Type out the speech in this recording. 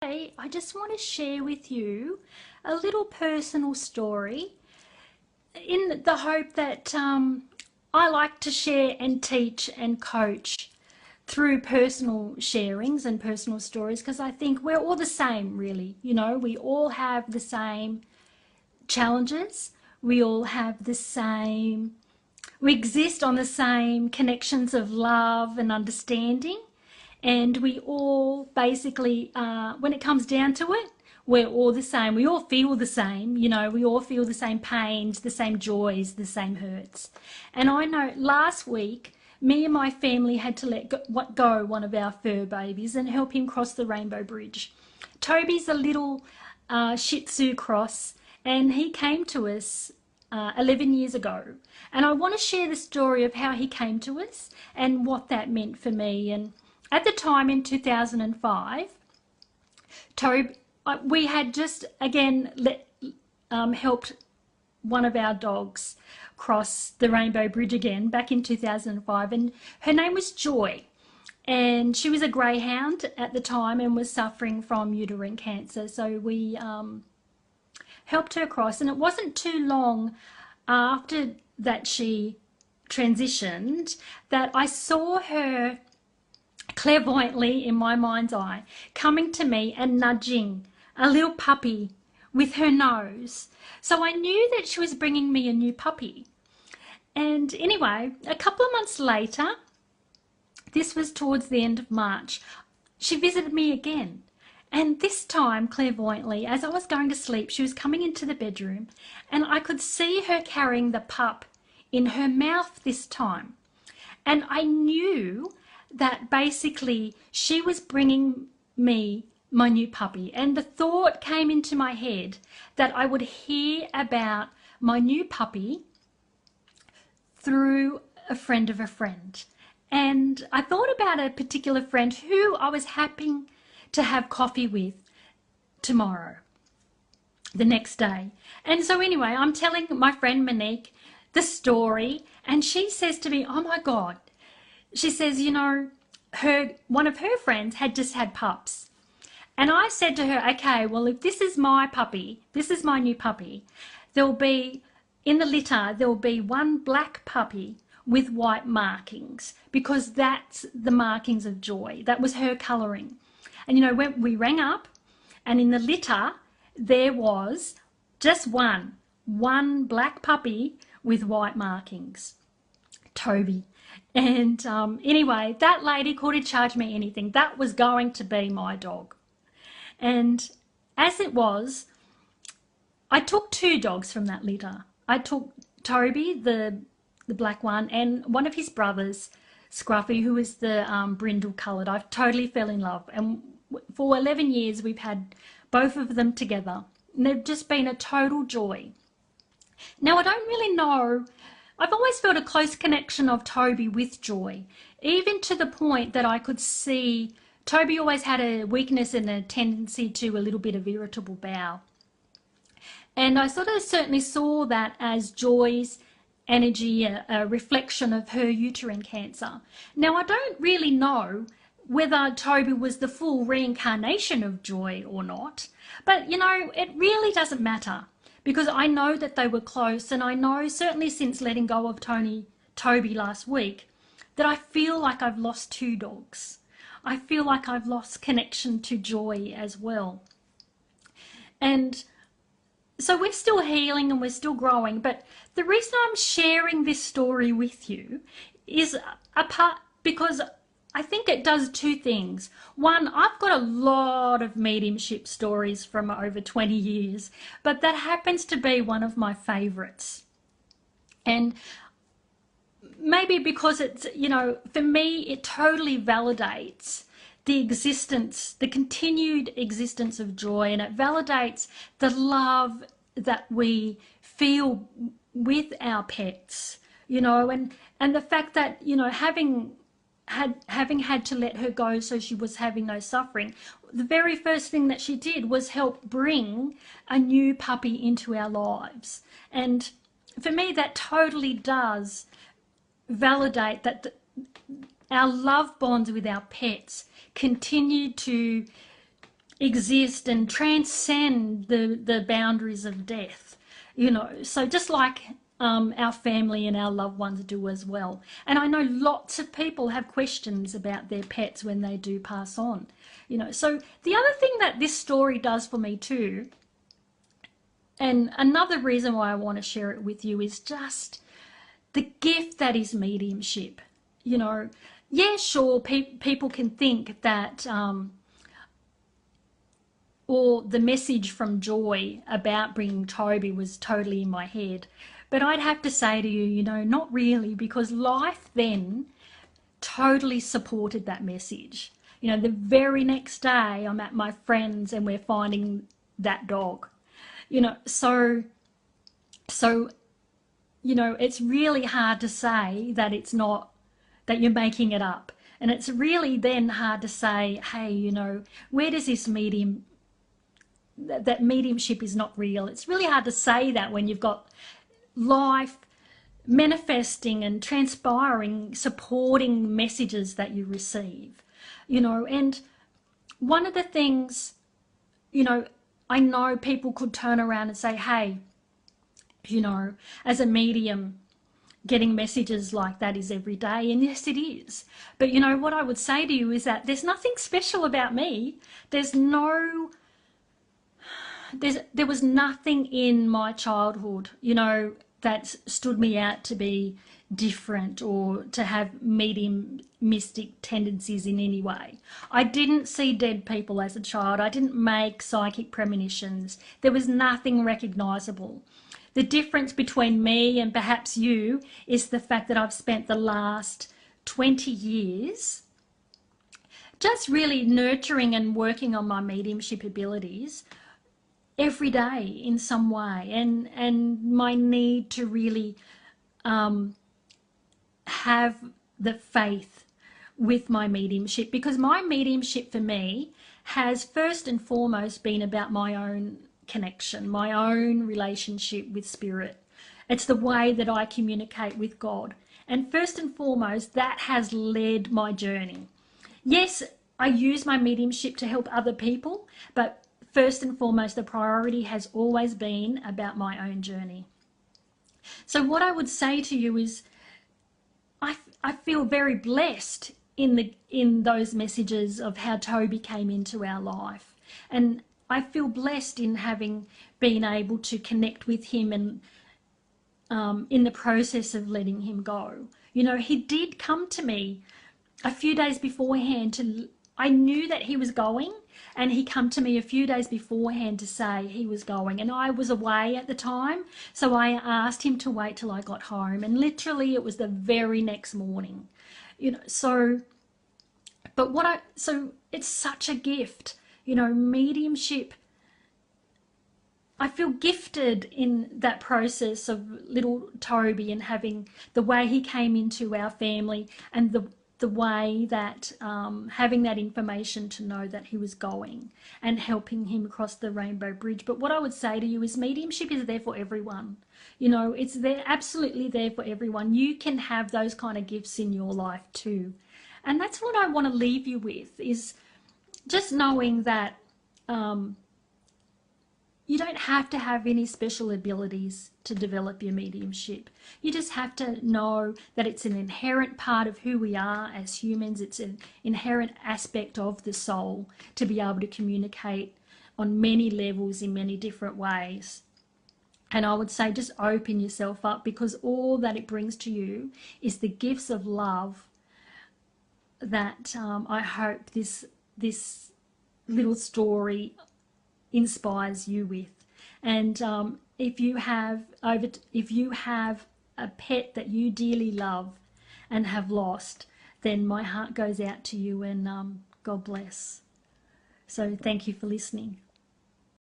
Today, I just want to share with you a little personal story in the hope that I like to share and teach and coach through personal sharings and personal stories, because I think we're all the same, really. We all have the same challenges. We all have the same, we exist on the same connections of love and understanding. And we all basically, when it comes down to it, we're all the same. We all feel the same, we all feel the same pains, the same joys, the same hurts. And I know last week, me and my family had to let go one of our fur babies and help him cross the Rainbow Bridge. Toby's a little Shih Tzu cross, and he came to us 11 years ago. And I want to share the story of how he came to us and what that meant for me. And at the time in 2005, we had just again helped one of our dogs cross the Rainbow Bridge again back in 2005, and her name was Joy, and she was a greyhound at the time and was suffering from uterine cancer. So we helped her cross, and it wasn't too long after that she transitioned that I saw her clairvoyantly in my mind's eye coming to me and nudging a little puppy with her nose. So I knew that she was bringing me a new puppy. And anyway, a couple of months later, this was towards the end of March, she visited me again. And this time, clairvoyantly, as I was going to sleep, she was coming into the bedroom, and I could see her carrying the pup in her mouth this time. And I knew that basically she was bringing me my new puppy. And the thought came into my head that I would hear about my new puppy through a friend of a friend. And I thought about a particular friend who I was happy to have coffee with tomorrow, the next day. And so anyway, I'm telling my friend Monique the story, and she says to me, oh my God, she says, one of her friends had just had pups. And I said to her, okay, well, if this is my puppy, this is my new puppy, there'll be, in the litter, there'll be one black puppy with white markings, because that's the markings of Joy. That was her colouring. And when we rang up, and in the litter, there was just one black puppy with white markings, Toby. And anyway, that lady couldn't charge me anything. That was going to be my dog. And as it was, I took two dogs from that litter. I took Toby, the black one, and one of his brothers, Scruffy, who is the brindle coloured. I totally fell in love. And for 11 years, we've had both of them together. And they've just been a total joy. Now, I don't really know. I've always felt a close connection of Toby with Joy, even to the point that I could see Toby always had a weakness and a tendency to a little bit of irritable bowel. And I sort of certainly saw that as Joy's energy, a reflection of her uterine cancer. Now, I don't really know whether Toby was the full reincarnation of Joy or not, but it really doesn't matter, because I know that they were close, and I know certainly since letting go of Toby last week that I feel like I've lost two dogs. I feel like I've lost connection to Joy as well. And so we're still healing and we're still growing, but the reason I'm sharing this story with you is because I think it does two things. One, I've got a lot of mediumship stories from over 20 years, but that happens to be one of my favourites. And maybe because it's, for me, it totally validates the existence, the continued existence of Joy, and it validates the love that we feel with our pets, and the fact that, having had to let her go so she was having no suffering, the very first thing that she did was help bring a new puppy into our lives. And for me, that totally does validate that our love bonds with our pets continue to exist and transcend the boundaries of death, so just like our family and our loved ones do as well. And I know lots of people have questions about their pets when they do pass on, so the other thing that this story does for me too, and another reason why I want to share it with you, is just the gift that is mediumship. Yeah, sure, people can think that or the message from Joy about bringing Toby was totally in my head. But I'd have to say to you, not really, because life then totally supported that message. The very next day I'm at my friend's and we're finding that dog. So it's really hard to say that it's not, that you're making it up. And it's really then hard to say, hey, where does this that mediumship is not real. It's really hard to say that when you've got life manifesting and transpiring, supporting messages that you receive, and one of the things, I know people could turn around and say, hey, as a medium, getting messages like that is every day. And yes, it is. But what I would say to you is that there's nothing special about me. There was nothing in my childhood, that stood me out to be different or to have mediumistic tendencies in any way. I didn't see dead people as a child. I didn't make psychic premonitions. There was nothing recognisable. The difference between me and perhaps you is the fact that I've spent the last 20 years just really nurturing and working on my mediumship abilities every day in some way, and my need to really have the faith with my mediumship, because my mediumship for me has first and foremost been about my own connection, my own relationship with spirit. It's the way that I communicate with God, and first and foremost that has led my journey. Yes, I use my mediumship to help other people, but first and foremost, the priority has always been about my own journey. So what I would say to you is, I feel very blessed in those messages of how Toby came into our life, and I feel blessed in having been able to connect with him and in the process of letting him go. He did come to me a few days beforehand I knew that he was going, and he come to me a few days beforehand to say he was going, and I was away at the time, so I asked him to wait till I got home, and literally it was the very next morning, so it's such a gift, mediumship. I feel gifted in that process of little Toby and having the way he came into our family, and the way that having that information to know that he was going and helping him across the Rainbow Bridge. But what I would say to you is mediumship is there for everyone. It's there, absolutely there for everyone. You can have those kind of gifts in your life too. And that's what I want to leave you with, is just knowing that you don't have to have any special abilities to develop your mediumship. You just have to know that it's an inherent part of who we are as humans. It's an inherent aspect of the soul to be able to communicate on many levels in many different ways. And I would say just open yourself up, because all that it brings to you is the gifts of love that I hope this little story inspires you with. And if you have a pet that you dearly love and have lost, then my heart goes out to you, and God bless. So thank you for listening.